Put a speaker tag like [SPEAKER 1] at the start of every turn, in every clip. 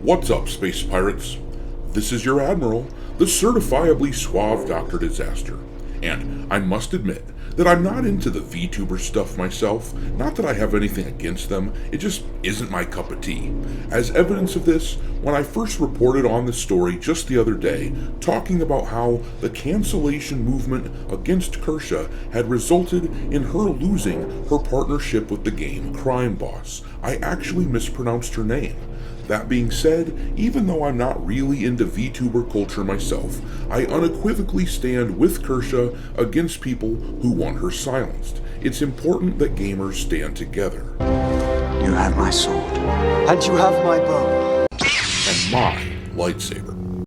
[SPEAKER 1] What's up, space pirates? This is your Admiral, the certifiably suave Dr. Disaster, and I must admit that I'm not into the VTuber stuff myself. Not that I have anything against them, it just isn't my cup of tea. As evidence of this, when I first reported on this story just the other day, talking about how the cancellation movement against Kirsche had resulted in her losing her partnership with the game Crime Boss, I actually mispronounced her name. That being said, even though I'm not really into VTuber culture myself, I unequivocally stand with Kirsche against people who want her silenced. It's important that gamers stand together.
[SPEAKER 2] You have my sword. And you have my bow.
[SPEAKER 1] And my lightsaber.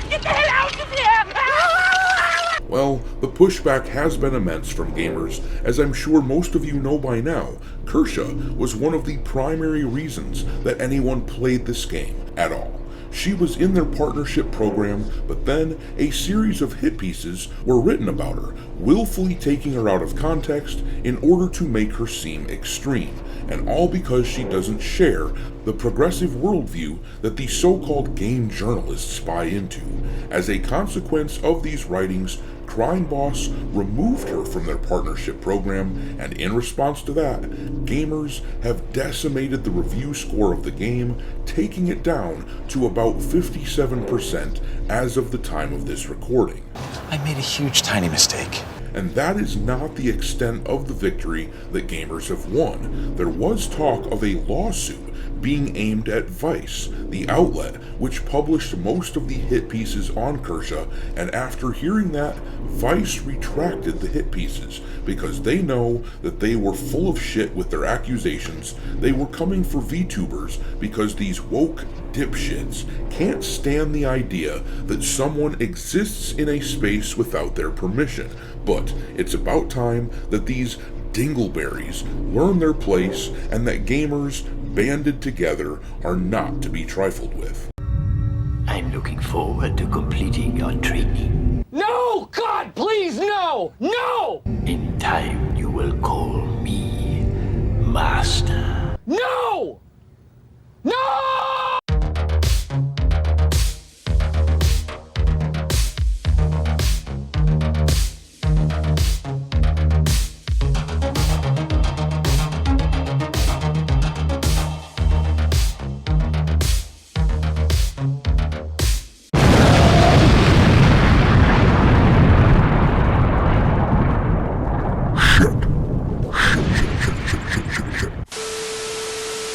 [SPEAKER 3] Get the hell out of here!
[SPEAKER 1] Well, the pushback has been immense from gamers. As I'm sure most of you know by now, Kirsche was one of the primary reasons that anyone played this game at all. She was in their partnership program, but then a series of hit pieces were written about her, willfully taking her out of context in order to make her seem extreme, and all because she doesn't share the progressive worldview that the so-called game journalists buy into. As a consequence of these writings, Crime Boss removed her from their partnership program, and in response to that, gamers have decimated the review score of the game, taking it down to about 57% as of the time of this recording.
[SPEAKER 4] I made a huge tiny mistake.
[SPEAKER 1] And that is not the extent of the victory that gamers have won. There was talk of a lawsuit being aimed at Vice, the outlet which published most of the hit pieces on Kirsche, and after hearing that, Vice retracted the hit pieces because they know that they were full of shit with their accusations. They were coming for VTubers because these woke dipshits can't stand the idea that someone exists in a space without their permission. But it's about time that these dingleberries learn their place and that gamers banded together are not to be trifled with.
[SPEAKER 5] I'm looking forward to completing your training.
[SPEAKER 3] No! God, please, no! No!
[SPEAKER 5] In time, you will call me Master.
[SPEAKER 3] No! No!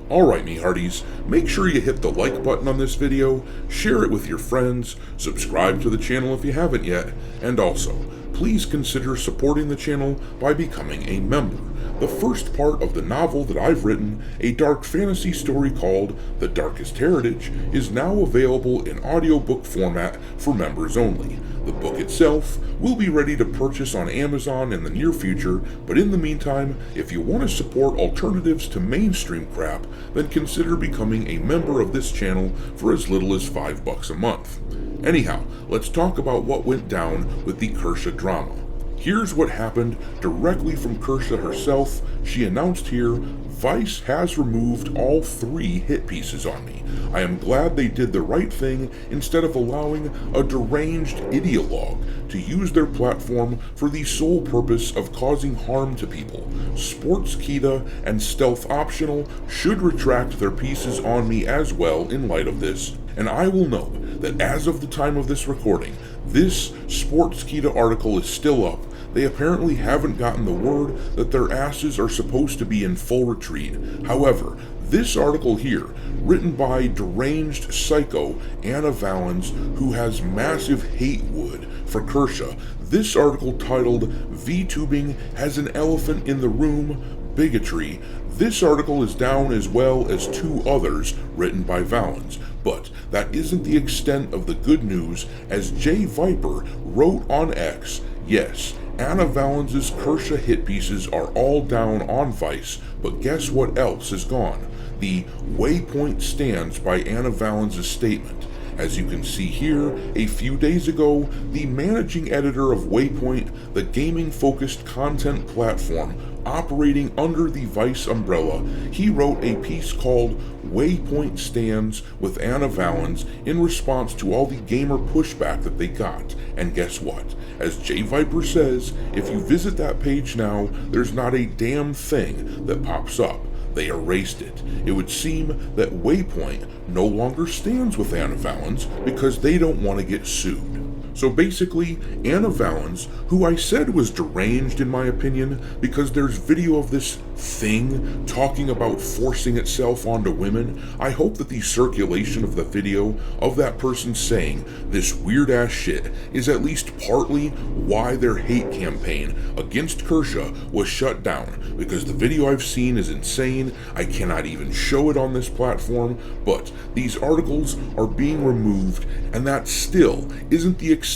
[SPEAKER 1] Alright, me hearties, make sure you hit the like button on this video, share it with your friends, subscribe to the channel if you haven't yet, and also, please consider supporting the channel by becoming a member. The first part of the novel that I've written, a dark fantasy story called The Darkest Heritage, is now available in audiobook format for members only. The book itself will be ready to purchase on Amazon in the near future, but in the meantime, if you want to support alternatives to mainstream crap, then consider becoming a member of this channel for as little as $5 a month. Anyhow, let's talk about what went down with the Kirsche drama. Here's what happened directly from Kirsche herself. She announced here, Vice has removed all 3 hit pieces on me. I am glad they did the right thing instead of allowing a deranged ideologue to use their platform for the sole purpose of causing harm to people. Sportskeeda and Stealth Optional should retract their pieces on me as well in light of this. And I will note that as of the time of this recording, this Sportskeeda article is still up. They apparently haven't gotten the word that their asses are supposed to be in full retreat. However, this article here, written by deranged psycho Anna Valens, who has massive hate wood for Kirsche, this article titled VTubing Has an Elephant in the Room, Bigotry. This article is down as well as 2 others written by Valens, but that isn't the extent of the good news, as Jay Viper wrote on X, yes, Anna Valens' Kirsche hit pieces are all down on Vice, but guess what else is gone? The waypoint stands by Anna Valens' statement. As you can see here, a few days ago, the managing editor of Waypoint, the gaming-focused content platform operating under the Vice umbrella, he wrote a piece called Waypoint Stands with Anna Valens in response to all the gamer pushback that they got. And guess what? As J Viper says, if you visit that page now, there's not a damn thing that pops up. They erased it. It would seem that Waypoint no longer stands with Anna Valens because they don't want to get sued. So basically, Anna Valens, who I said was deranged in my opinion, because there's video of this thing talking about forcing itself onto women, I hope that the circulation of the video of that person saying this weird ass shit is at least partly why their hate campaign against Kirsche was shut down, because the video I've seen is insane. I cannot even show it on this platform, but these articles are being removed, and that still isn't the extent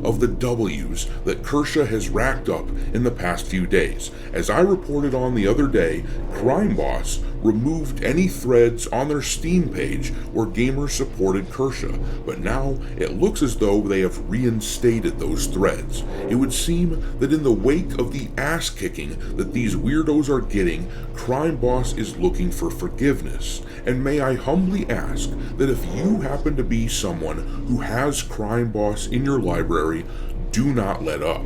[SPEAKER 1] of the W's that Kirsche has racked up in the past few days. As I reported on the other day, Crime Boss removed any threads on their Steam page where gamers supported Kirsche, but now it looks as though they have reinstated those threads. It would seem that in the wake of the ass kicking that these weirdos are getting, Crime Boss is looking for forgiveness. And may I humbly ask that if you happen to be someone who has Crime Boss in your library, do not let up.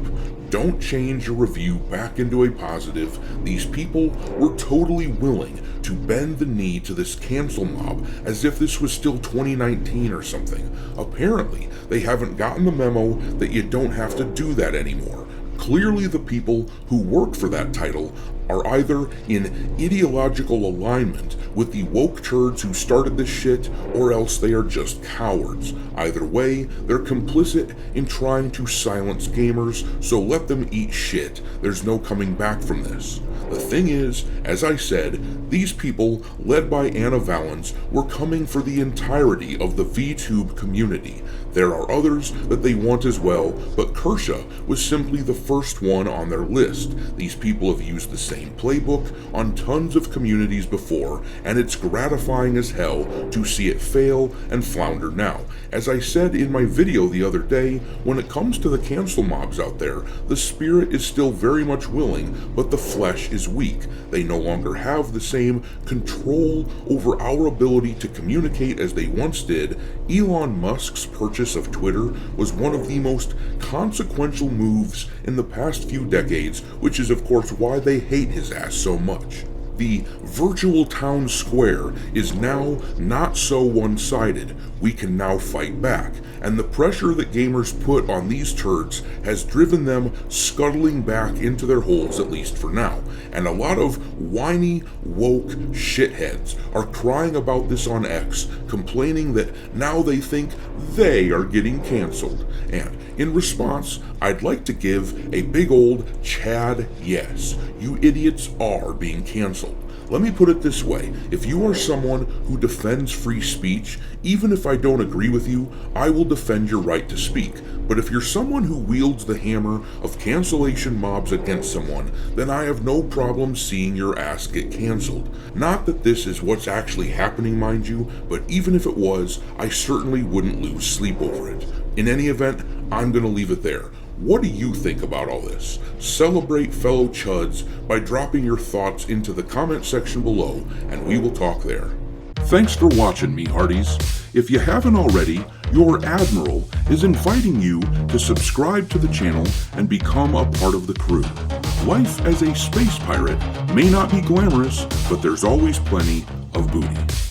[SPEAKER 1] Don't change your review back into a positive. These people were totally willing to bend the knee to this cancel mob as if this was still 2019 or something. Apparently, they haven't gotten the memo that you don't have to do that anymore. Clearly, the people who work for that title are either in ideological alignment with the woke turds who started this shit, or else they are just cowards. Either way, they're complicit in trying to silence gamers, so let them eat shit. There's no coming back from this. The thing is, as I said, these people, led by Anna Valens, were coming for the entirety of the VTube community. There are others that they want as well, but Kirsche was simply the first one on their list. These people have used the same playbook on tons of communities before, and it's gratifying as hell to see it fail and flounder now. As I said in my video the other day, when it comes to the cancel mobs out there, the spirit is still very much willing, but the flesh is weak. They no longer have the same control over our ability to communicate as they once did. Elon Musk's purchase of Twitter was one of the most consequential moves in the past few decades, which is of course why they hate his ass so much. The virtual town square is now not so one-sided. We can now fight back, and the pressure that gamers put on these turds has driven them scuttling back into their holes, at least for now. And a lot of whiny, woke shitheads are crying about this on X, complaining that now they think they are getting canceled. And in response, I'd like to give a big old Chad yes. You idiots are being canceled. Let me put it this way, if you are someone who defends free speech, even if I don't agree with you, I will defend your right to speak. But if you're someone who wields the hammer of cancellation mobs against someone, then I have no problem seeing your ass get canceled. Not that this is what's actually happening, mind you, but even if it was, I certainly wouldn't lose sleep over it. In any event, I'm gonna leave it there. What do you think about all this? Celebrate fellow chuds by dropping your thoughts into the comment section below, and we will talk there. Thanks for watching, me hearties. If you haven't already, your Admiral is inviting you to subscribe to the channel and become a part of the crew. Life as a space pirate may not be glamorous, but there's always plenty of booty.